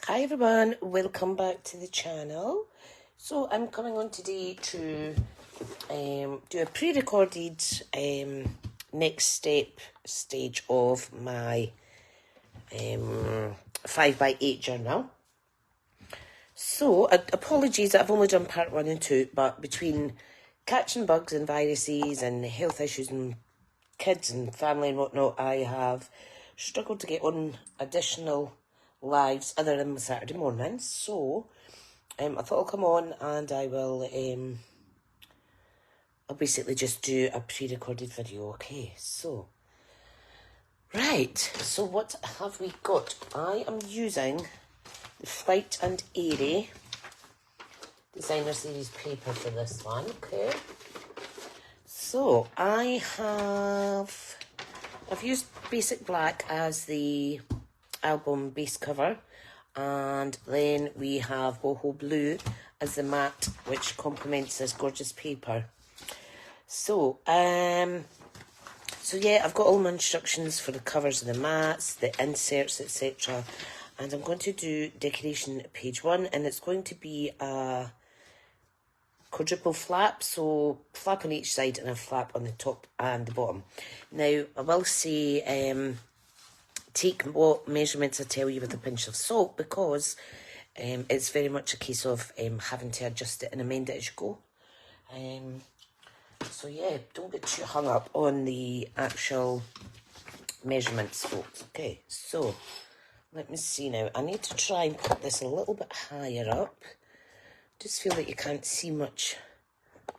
Hi everyone, welcome back to the channel. So I'm coming on today to do a pre-recorded next stage of my 5x8 journal. So apologies that I've only done part 1 and 2, but between catching bugs and viruses and health issues and kids and family and whatnot, I have struggled to get on additional lives other than my Saturday mornings. So I thought I'll come on and I will I'll basically just do a pre-recorded video. Okay, so right, so what have we got? I am using the Flight and Airy designer series paper for this one. Okay, so I've used basic black as the album base cover, and then we have boho blue as the matte, which complements this gorgeous paper. So yeah, I've got all my instructions for the covers of the mats, the inserts, etc. And I'm going to do decoration page 1, and it's going to be a quadruple flap, so flap on each side and a flap on the top and the bottom. Now, I will say, take what measurements I tell you with a pinch of salt, because it's very much a case of having to adjust it and amend it as you go. So yeah, don't get too hung up on the actual measurements, folks. Okay, so let me see now. I need to try and put this a little bit higher up. Just feel like you can't see much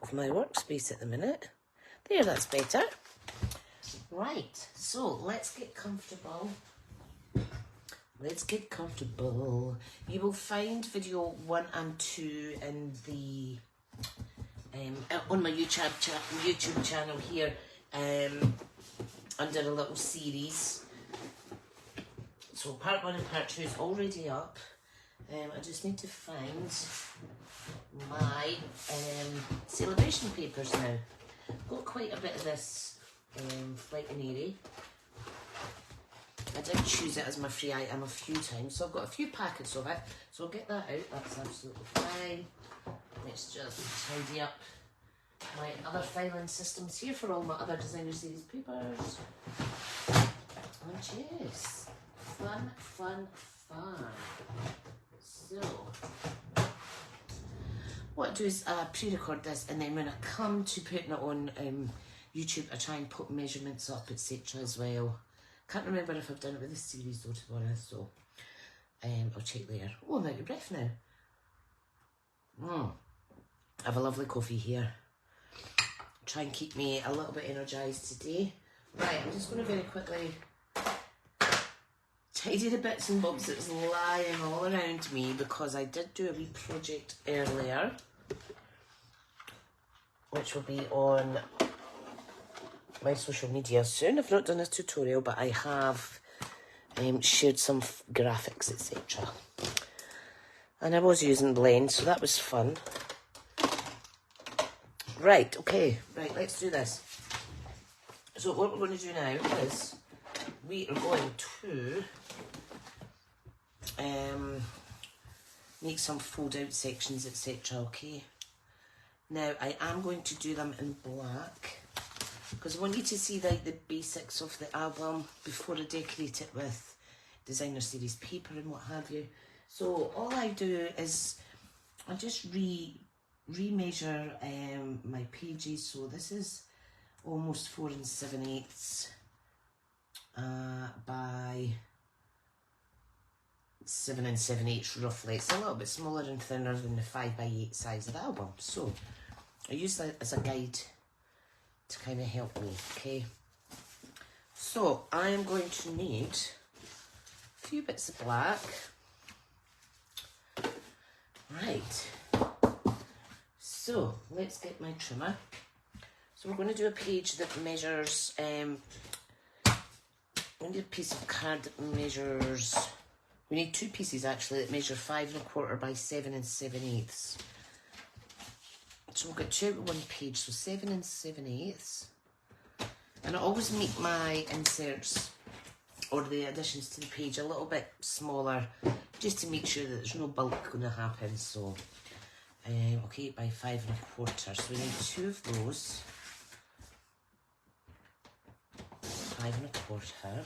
of my workspace at the minute. There, that's better. Right, so let's get comfortable. Let's get comfortable. You will find video 1 and 2 in the on my YouTube channel here, under a little series. So part 1 and part 2 is already up. I just need to find my celebration papers now. Got quite a bit of this Flight and Airy. I did choose it as my free item a few times, so I've got a few packets of it. So I'll get that out, that's absolutely fine. Let's just tidy up my other filing systems here for all my other designer series papers. And yes, fun. So, what I do is pre-record this, and then when I come to putting it on YouTube, I try and put measurements up, etc. as well. Can't remember if I've done it with this series though, to be honest, so I'll check later. Oh, I'm out of breath now. I have a lovely coffee here. Try and keep me a little bit energised today. Right, I'm just going to very quickly tidy the bits and bobs that's lying all around me, because I did do a wee project earlier, which will be on my social media soon. I've not done a tutorial, but I have shared some graphics, etc. And I was using Blend, so that was fun. Right, okay, right, let's do this. So what we're going to do now is we are going to make some fold out sections, etc. Okay, now I am going to do them in black, because I want you to see like the basics of the album before I decorate it with designer series paper and what have you. So all I do is I just remeasure my pages. So this is almost 4 7/8 by 7 7/8 roughly. It's a little bit smaller and thinner than the 5x8 size of the album. So I use that as a guide to kind of help me. Okay, so I am going to need a few bits of black. Right, so let's get my trimmer. So we're going to do a page that measures, we need a piece of card that measures, we need 2 pieces actually that measure 5 1/4 by 7 7/8. So we'll get 2 at one page, so 7 7/8. And I always make my inserts or the additions to the page a little bit smaller just to make sure that there's no bulk going to happen. So, okay, by 5 1/4. So we need 2 of those. 5 1/4.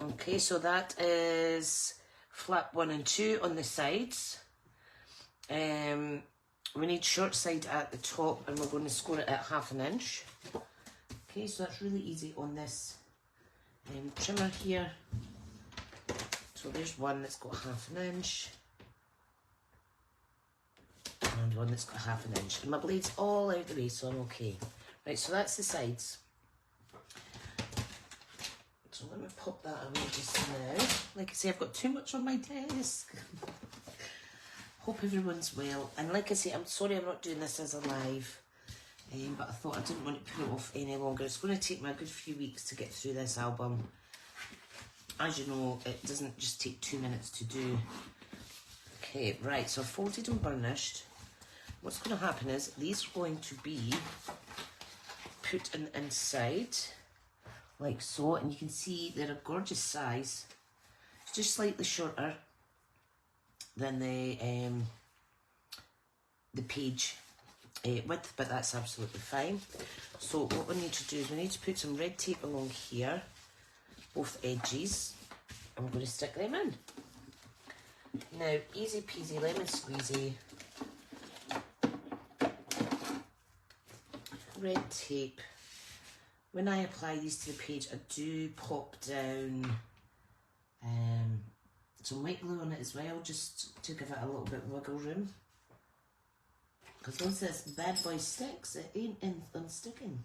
Okay, so that is flap 1 and 2 on the sides. We need short side at the top, and we're going to score it at 1/2 inch. Okay, so that's really easy on this trimmer here. So there's one that's got 1/2 inch, and one that's got 1/2 inch, and my blade's all out the way, so I'm okay. Right, so that's the sides. So let me pop that away just now. Like I say, I've got too much on my desk. Hope everyone's well. And like I say, I'm sorry I'm not doing this as a live, but I thought I didn't want to put it off any longer. It's going to take me a good few weeks to get through this album. As you know, it doesn't just take 2 minutes to do. Okay, right, so I've folded and burnished. What's going to happen is these are going to be put in the inside, like so, and you can see they're a gorgeous size. It's just slightly shorter than the page width, but that's absolutely fine. So what we need to do is we need to put some red tape along here, both edges. I'm going to stick them in. Now, easy peasy, lemon squeezy. Red tape. When I apply these to the page, I do pop down some white glue on it as well, just to give it a little bit of wiggle room. Because once this bad boy sticks, it ain't unsticking.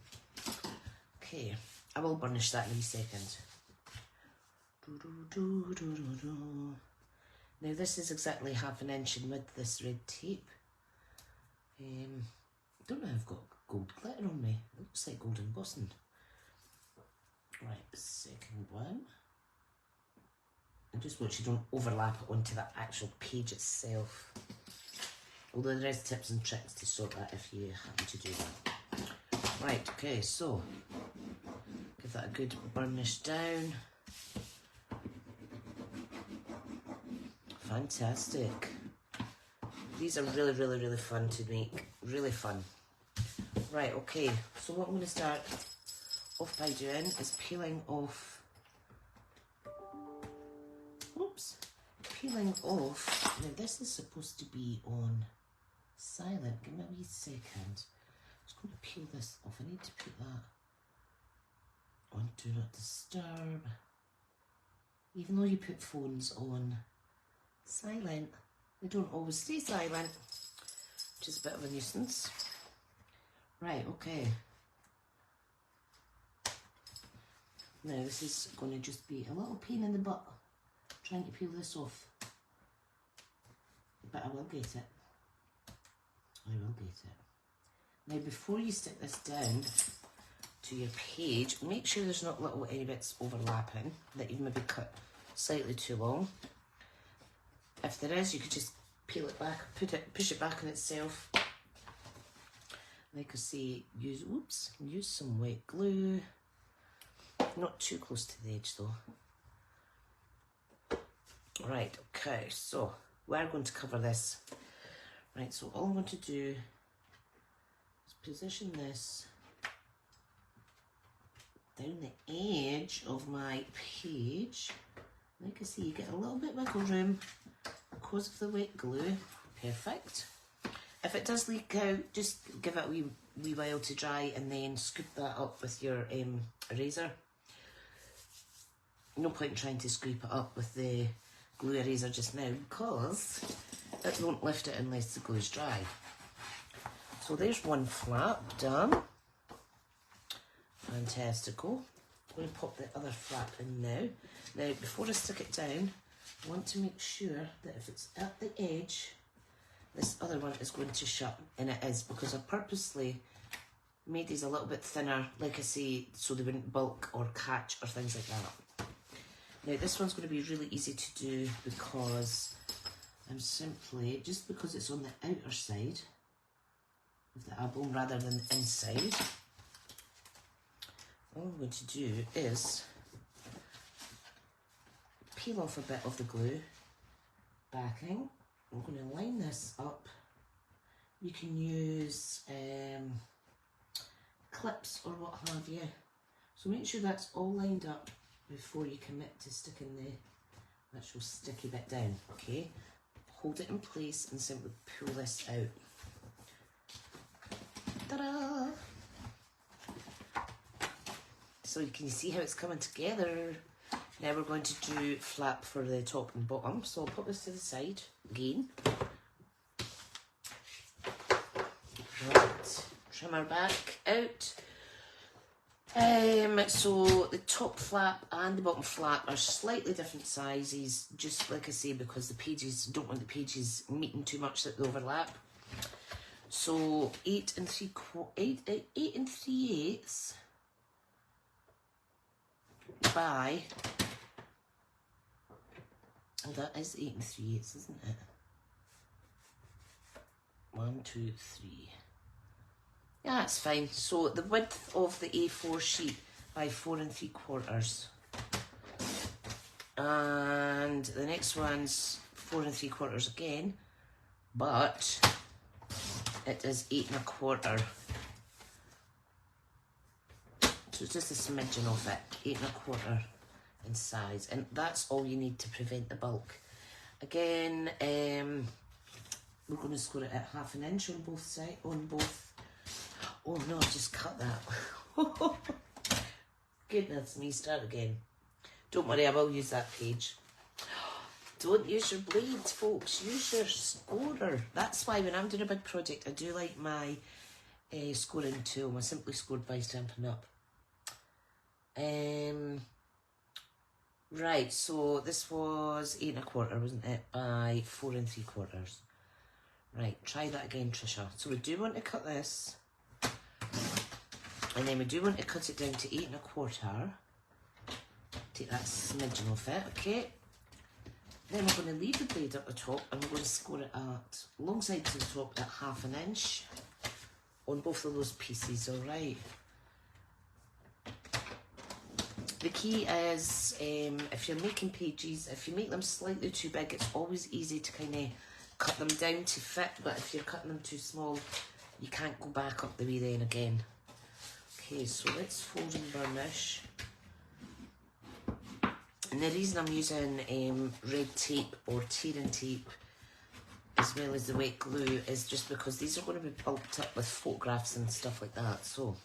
Okay, I will burnish that in a wee second. Now this is exactly 1/2 inch in width, this red tape. I don't know if I've got gold glitter on me. It looks like gold embossing. Right, second one. I just want you don't overlap it onto the actual page itself. Although there is tips and tricks to sort that if you happen to do that. Right, okay, so give that a good burnish down. Fantastic. These are really, really, really fun to make. Really fun. Right, okay, so what I'm going to start off by doing is peeling off. Oops. Peeling off. Now this is supposed to be on silent. Give me a wee second. I'm just going to peel this off. I need to put that on Do Not Disturb. Even though you put phones on silent, they don't always stay silent, which is a bit of a nuisance. Right, okay. Now this is going to just be a little pain in the butt trying to peel this off, but I will get it. I will get it. Now before you stick this down to your page, make sure there's not little any bits overlapping that you've maybe cut slightly too long. If there is, you could just peel it back, push it back on itself. Like I say, use some white glue. Not too close to the edge though. Right, okay, so we're going to cover this. Right, so all I'm going to do is position this down the edge of my page. Like I see, you get a little bit of wiggle room because of the wet glue. Perfect. If it does leak out, just give it a wee while to dry and then scoop that up with your eraser. No point in trying to scrape it up with the glue eraser just now because it won't lift it unless the glue's dry. So there's one flap done. Fantastical. I'm going to pop the other flap in now. Now before I stick it down, I want to make sure that if it's at the edge, this other one is going to shut, and it is, because I purposely made these a little bit thinner, like I say, so they wouldn't bulk or catch or things like that. Now this one's going to be really easy to do because I'm simply, just because it's on the outer side of the album rather than the inside, all I'm going to do is peel off a bit of the glue backing. I'm going to line this up. You can use clips or what have you. So make sure that's all lined up before you commit to sticking the actual sticky bit down, okay? Hold it in place and simply pull this out. Ta-da! So you can see how it's coming together. Now we're going to do flap for the top and bottom. So I'll put this to the side again. Right, trim our back out. So the top flap and the bottom flap are slightly different sizes, just like I say, because the pages, don't want the pages meeting too much that they overlap. So 8 3/8 by, oh, that is 8 3/8, isn't it? 1, 2, 3. Yeah, that's fine. So the width of the A4 sheet by 4 3/4. And the next one's 4 3/4 again, but it is 8 1/4. So it's just a smidgen of it, 8 1/4 in size, and that's all you need to prevent the bulk. Again, we're going to score it at 1/2 inch on both sides, oh no, I just cut that. Goodness me, start again. Don't worry, I will use that page. Don't use your blades, folks, use your scorer. That's why when I'm doing a big project, I do like my scoring tool, my Simply Scored by Stampin Up. Right, so this was 8 1/4, wasn't it, by 4 3/4. Right, try that again, Tricia. So we do want to cut this, and then we do want to cut it down to 8 1/4. Take that smidgen off it, okay? Then we're going to leave the blade at the top, and we're going to score it at, alongside to the top, at 1/2 inch on both of those pieces, alright? The key is, if you're making pages, if you make them slightly too big, it's always easy to kind of cut them down to fit, but if you're cutting them too small, you can't go back up the way then again. Okay, so let's fold and burnish. And the reason I'm using red tape or tearing tape as well as the wet glue is just because these are going to be bulked up with photographs and stuff like that. So,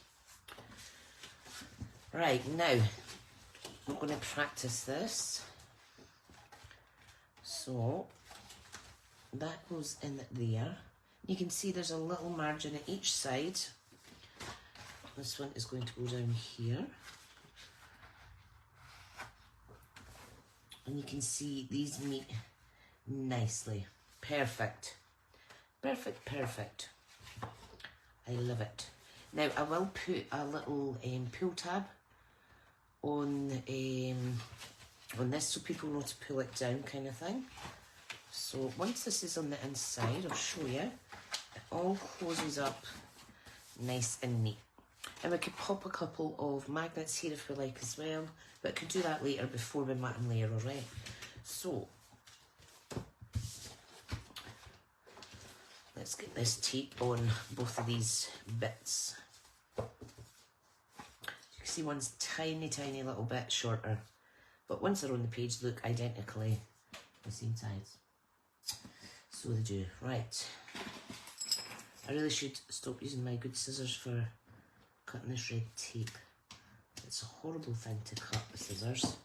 right, now we're going to practice this. So that goes in there. You can see there's a little margin at each side. This one is going to go down here. And you can see these meet nicely. Perfect. Perfect, perfect. I love it. Now I will put a little pull tab on this so people know to pull it down, kind of thing. So once this is on the inside, I'll show you, it all closes up nice and neat. And we could pop a couple of magnets here if we like as well, but I could do that later before we mat and layer, alright? So let's get this tape on both of these bits. You can see one's tiny, tiny little bit shorter, but once they're on the page, they look identically the same size. So they do. Right. I really should stop using my good scissors for cutting this red tape. It's a horrible thing to cut with scissors.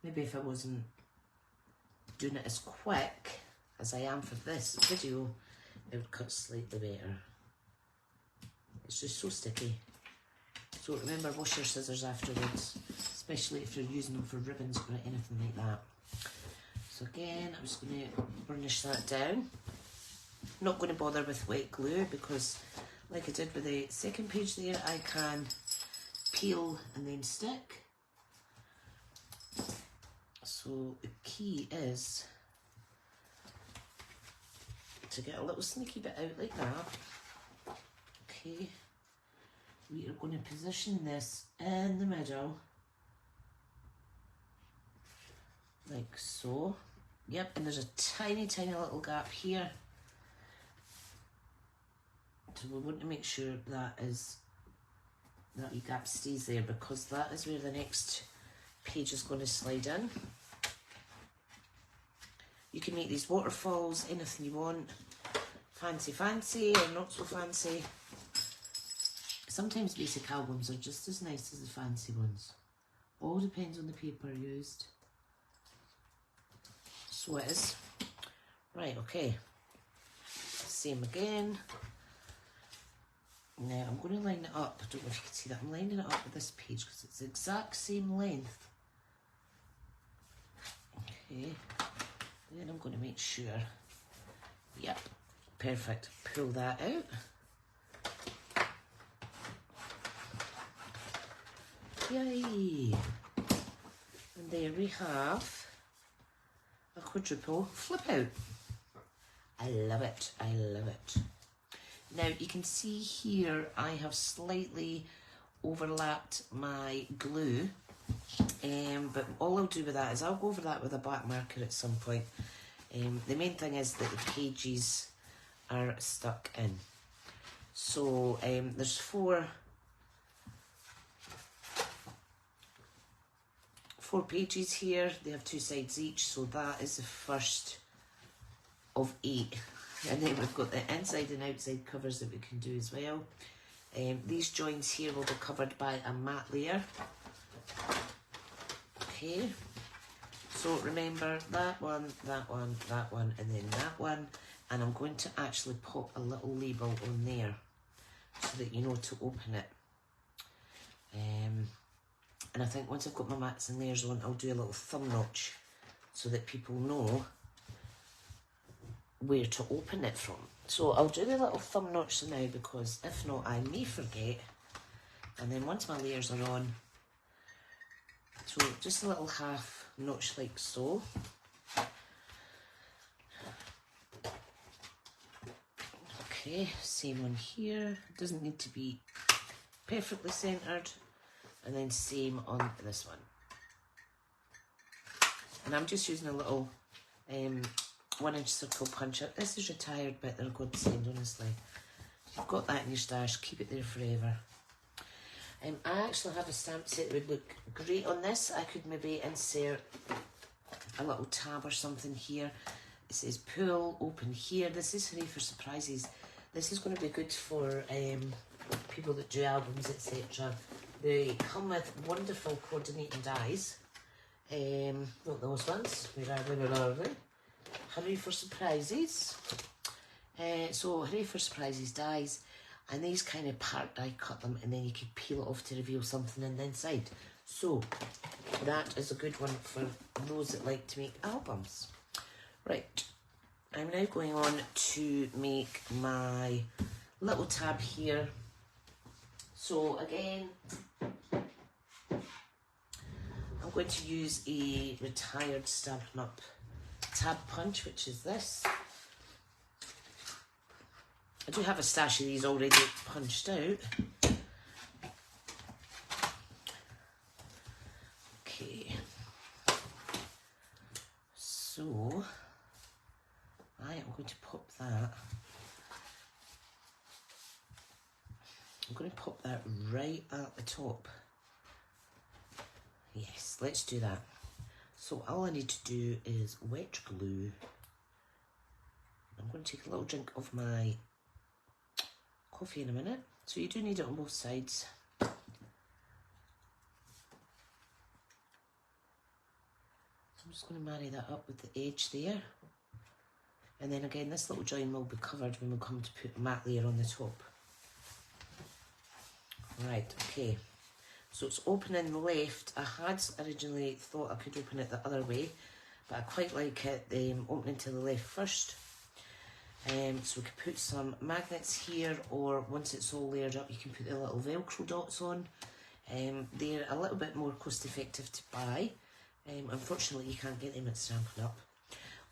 Maybe if I wasn't doing it as quick as I am for this video, it would cut slightly better. It's just so sticky. So remember, wash your scissors afterwards, especially if you're using them for ribbons or anything like that. So again, I'm just going to burnish that down. Not going to bother with wet glue because, like I did with the second page there, I can peel and then stick. So the key is to get a little sneaky bit out like that. Okay, we are going to position this in the middle like so. Yep, and there's a tiny, tiny little gap here. So we want to make sure that wee gap stays there, because that is where the next page is going to slide in. You can make these waterfalls, anything you want. Fancy, fancy, or not so fancy. Sometimes basic albums are just as nice as the fancy ones. All depends on the paper used. So it is. Right, okay. Same again. Now I'm going to line it up. I don't know if you can see that. I'm lining it up with this page because it's the exact same length. Okay. Then I'm going to make sure. Yep. Perfect. Pull that out. Yay! And there we have a quadruple flip out. I love it. I love it. Now you can see here I have slightly overlapped my glue, but all I'll do with that is I'll go over that with a black marker at some point. The main thing is that the pages are stuck in. So there's four pages here. They have 2 sides each, so that is the first of 8. And then we've got the inside and outside covers that we can do as well. These joins here will be covered by a matte layer. Okay, so remember that one, that one, that one, and then that one. And I'm going to actually pop a little label on there so that you know to open it. And I think once I've got my mats and layers on, I'll do a little thumb notch so that people know where to open it from. So I'll do the little thumb notch now, because if not, I may forget. And then once my layers are on, so just a little half notch like so. Okay, same one here. Doesn't need to be perfectly centered. And then same on this one. And I'm just using a little 1-inch circle punch out. This is retired, but they're a godsend, honestly. You've got that in your stash, keep it there forever. I actually have a stamp set that would look great on this. I could maybe insert a little tab or something here. It says pull, open here. This is hooray for surprises. This is going to be good for people that do albums, etc. They come with wonderful coordinating dies. Not those ones. Where are they? Hooray for surprises. So hooray for surprises dies, and these kind of part die cut them, and then you can peel it off to reveal something in the inside. So that is a good one for those that like to make albums. Right, I'm now going on to make my little tab here. So again, I'm going to use a retired Stampin' Up tab punch, which is this. I do have a stash of these already punched out. Okay. So I am going to pop that. I'm going to pop that right at the top. Yes, let's do that. So all I need to do is wet glue. I'm going to take a little drink of my coffee in a minute. So you do need it on both sides. So I'm just going to marry that up with the edge there. And then again, this little join will be covered when we come to put a matte layer on the top. Right, okay. So it's opening left. I had originally thought I could open it the other way, but I quite like it opening to the left first. So we can put some magnets here, or once it's all layered up, you can put the little Velcro dots on. They're a little bit more cost effective to buy. Unfortunately, you can't get them at Stampin' Up.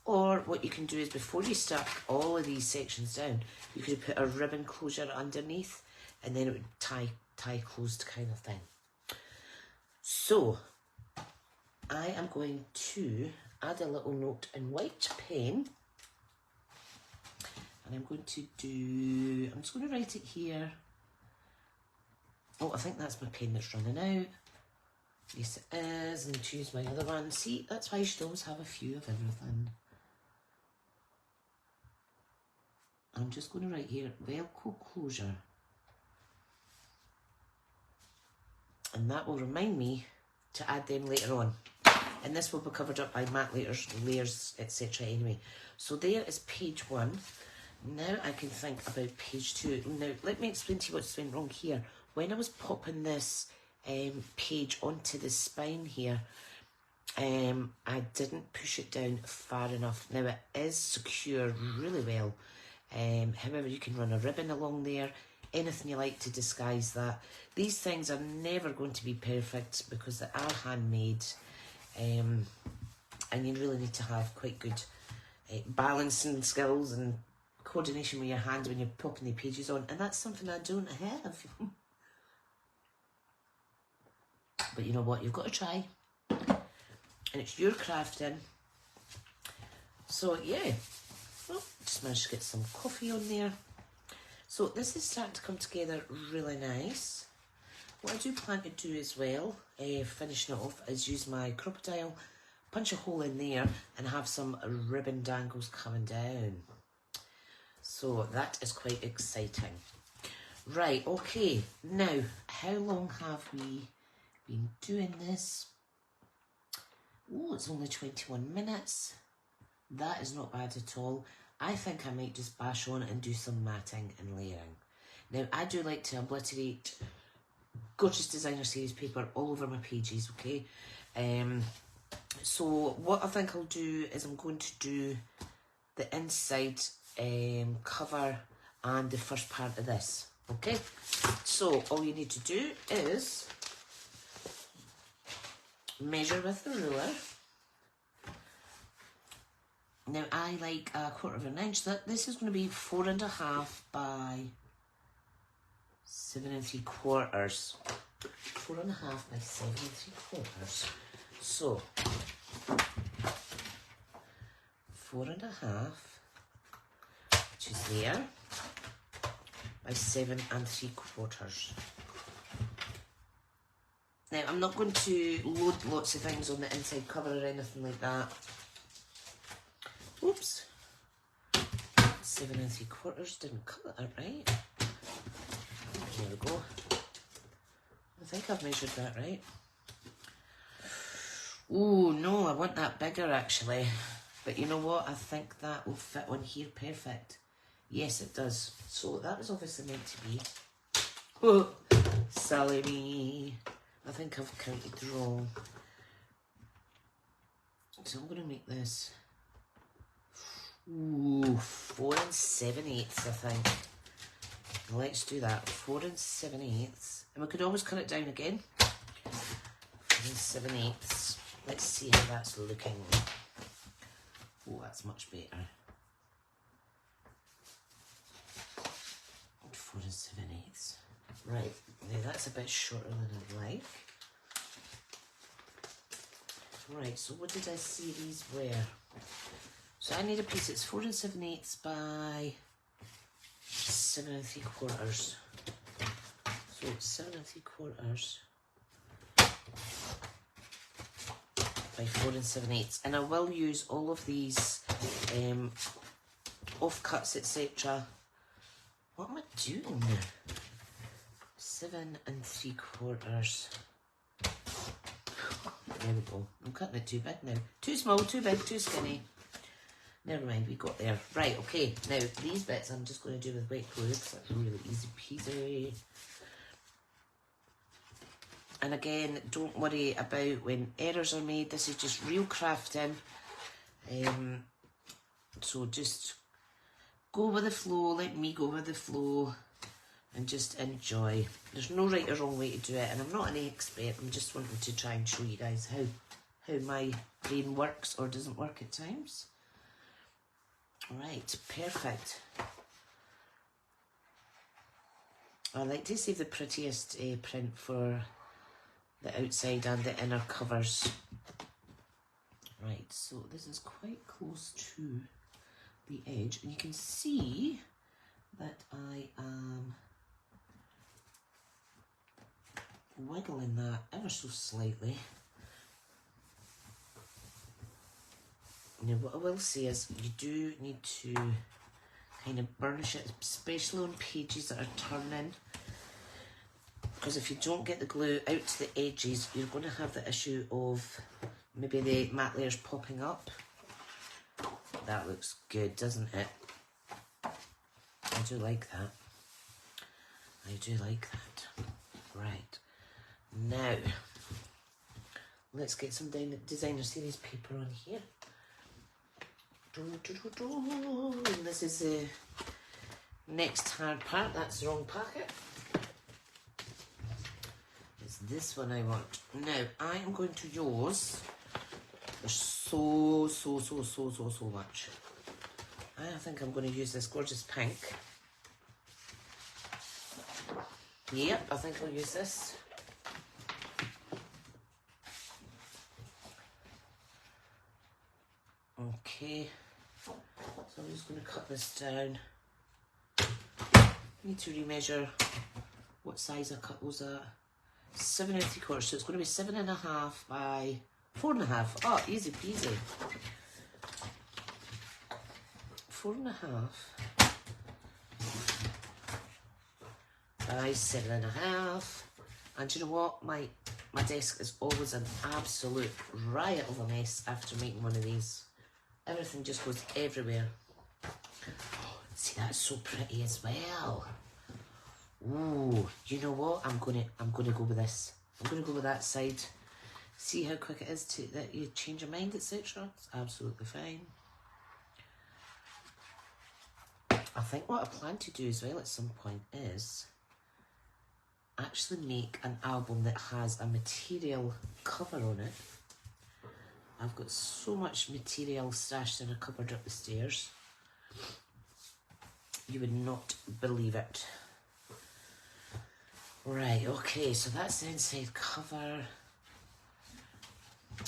Or what you can do is, before you stuck all of these sections down, you could put a ribbon closure underneath, and then it would tie closed kind of thing. So I am going to add a little note in white pen. And I'm going to do, I'm just going to write it here. Oh, I think that's my pen that's running out. Yes, it is. And choose my other one. See, that's why you should always have a few of everything. I'm just going to write here, Velcro closure. And that will remind me to add them later on. And this will be covered up by matte layers, etc. anyway. So there is page 1. Now I can think about page 2. Now, let me explain to you what's went wrong here. When I was popping this page onto the spine here, I didn't push it down far enough. Now it is secure really well. However, you can run a ribbon along there, anything you like to disguise that. These things are never going to be perfect because they are handmade, and you really need to have quite good balancing skills and coordination with your hands when you're popping the pages on, and that's something I don't have. But you know what, you've got to try, and it's your crafting. So yeah, well, just managed to get some coffee on there. So this is starting to come together really nice. What I do plan to do as well, finishing it off, is use my crocodile, punch a hole in there and have some ribbon dangles coming down. So that is quite exciting. Right, okay, now how long have we been doing this? Oh, it's only 21 minutes. That is not bad at all. I think I might just bash on and do some matting and layering. Now, I do like to obliterate gorgeous designer series paper all over my pages, okay? So what I think I'll do is I'm going to do the inside cover and the first part of this, okay? So all you need to do is measure with the ruler. Now I like 1/4 inch. This is going to be 4.5 by 7 3/4. 4.5 by 7 3/4. So 4.5, which is there, by 7 3/4. Now I'm not going to load lots of things on the inside cover or anything like that. Oops. 7 3/4 didn't cut that out right. There we go. I think I've measured that right. Oh no, I want that bigger actually. But you know what? I think that will fit on here perfect. Yes, it does. So that was obviously meant to be. Oh, silly me. I think I've counted wrong. So I'm going to make this. Ooh, 4 7/8, I think. Let's do that. 4 7/8. And we could always cut it down again. 4 7/8. Let's see how that's looking. Oh, that's much better. 4 7/8. Right, now that's a bit shorter than I'd like. Right, so what did I say these were? So I need a piece that's 4 7/8 by 7 3/4. So it's 7 3/4 by 4 7/8. And I will use all of these offcuts, etc. What am I doing? 7 3/4. There we go. I'm cutting it too big now. Too small, too big, too skinny. Never mind, we got there. Right, okay. Now, these bits I'm just going to do with wet glue because that's really easy peasy. And again, don't worry about when errors are made. This is just real crafting. So just go with the flow. Let me go with the flow. And just enjoy. There's no right or wrong way to do it. And I'm not an expert. I'm just wanting to try and show you guys how my brain works or doesn't work at times. Right, perfect. I like to save the prettiest print for the outside and the inner covers. Right, so this is quite close to the edge, and you can see that I am wiggling that ever so slightly. Now what I will say is you do need to kind of burnish it, especially on pages that are turning, because if you don't get the glue out to the edges, you're going to have the issue of maybe the matte layers popping up. That looks good, doesn't it? I do like that. I do like that. Right. Now, let's get some designer series paper on here. And this is the next hard part. That's the wrong packet. It's this one I want. Now, I am going to use, there's so much. I think I'm going to use this gorgeous pink. Yep, I think I'll use this. Okay, so I'm just going to cut this down. Need to remeasure what size I cut those at. 7 3/4, so it's going to be 7.5 by 4.5. Oh, easy peasy. 4.5 by 7.5. And you know what? My desk is always an absolute riot of a mess after making one of these. Everything just goes everywhere. Oh, see, that's so pretty as well. Ooh, you know what? I'm gonna go with this. I'm gonna go with that side. See how quick it is to that you change your mind, etc. It's absolutely fine. I think what I plan to do as well at some point is actually make an album that has a material cover on it. I've got so much material stashed in a cupboard up the stairs. You would not believe it. Right, okay, so that's the inside cover.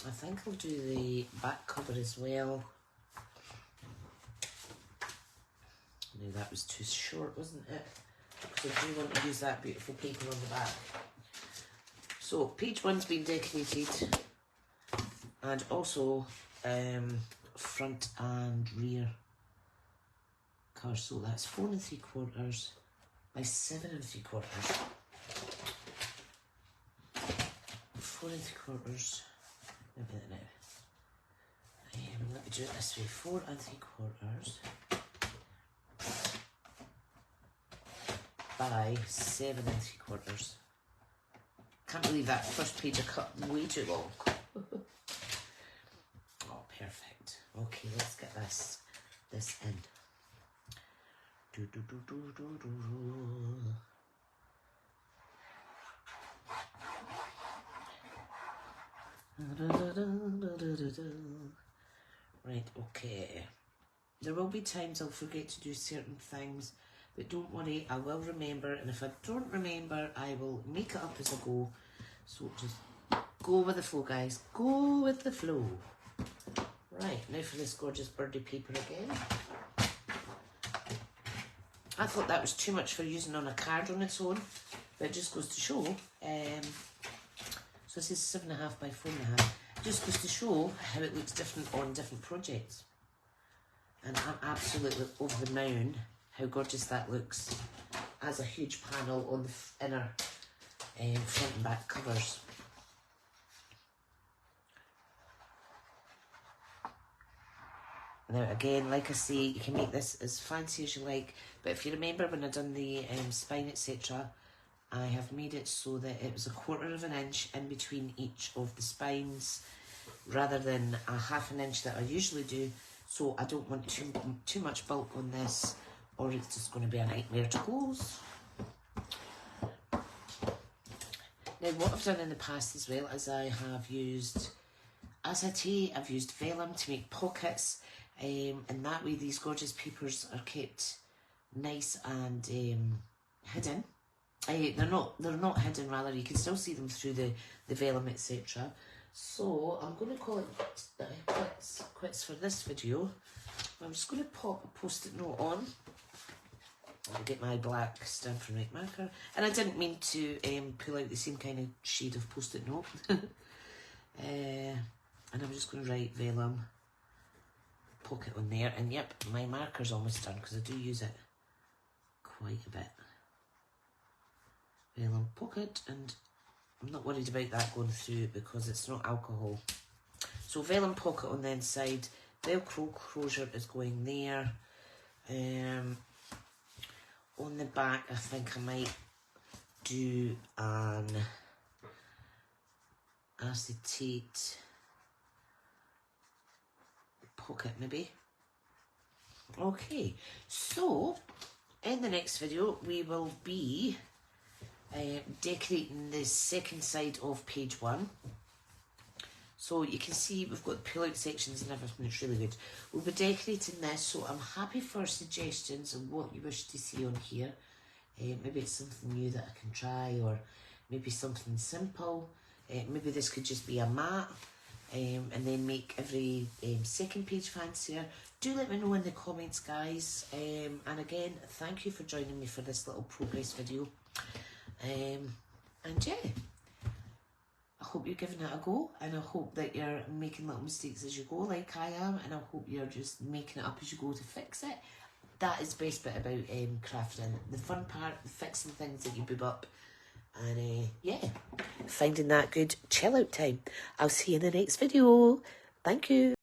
I think I'll do the back cover as well. No, that was too short, wasn't it? Because I do want to use that beautiful paper on the back. So, page 1's been decorated. And also, front and rear covers. So that's 4 3/4 by 7 3/4. 4 3/4. Maybe that now. Let me do it this way. 4 3/4 by 7 3/4. Can't believe that first page I cut way too long. Oh, perfect. Okay, let's get this in. Right, okay. There will be times I'll forget to do certain things, but don't worry, I will remember, and if I don't remember, I will make it up as I go. So just go with the flow, guys. Go with the flow. Right, now for this gorgeous birdie paper again. I thought that was too much for using on a card on its own, but it just goes to show. So this is 7.5 by 4.5. It just goes to show how it looks different on different projects. And I'm absolutely over the moon how gorgeous that looks as a huge panel on the inner front and back covers. Now again, like I say, you can make this as fancy as you like, but if you remember when I done the spine, etc., I have made it so that it was 1/4 of an inch in between each of the spines, rather than a 1/2 inch that I usually do, so I don't want too much bulk on this, or it's just going to be a nightmare to close. Now what I've done in the past as well is I have used acetate, I've used vellum to make pockets, and that way these gorgeous papers are kept nice and hidden. They're not hidden, rather, you can still see them through the vellum, etc. So I'm going to call it quits for this video. I'm just going to pop a post-it note on. I'll get my black Stampin' Up marker. And I didn't mean to pull out the same kind of shade of post-it note. And I'm just going to write Vellum Pocket on there. And yep, my marker's almost done because I do use it quite a bit. Vellum Pocket, and I'm not worried about that going through because it's not alcohol. So Vellum Pocket on the inside. Velcro closure is going there. On the back, I think I might do an acetate pocket maybe. Okay, so in the next video we will be decorating the second side of page 1. So you can see we've got the pull-out sections and everything. It's really good. We'll be decorating this, so I'm happy for suggestions of what you wish to see on here. Maybe it's something new that I can try, or maybe something simple. Maybe this could just be a mat, and then make every second page fancier. Do let me know in the comments, guys. And again, thank you for joining me for this little progress video. And yeah. I hope you're giving it a go, and I hope that you're making little mistakes as you go like I am, and I hope you're just making it up as you go to fix it. That is the best bit about crafting. The fun part, fixing things that you boob up, and yeah, finding that good chill out time. I'll see you in the next video. Thank you.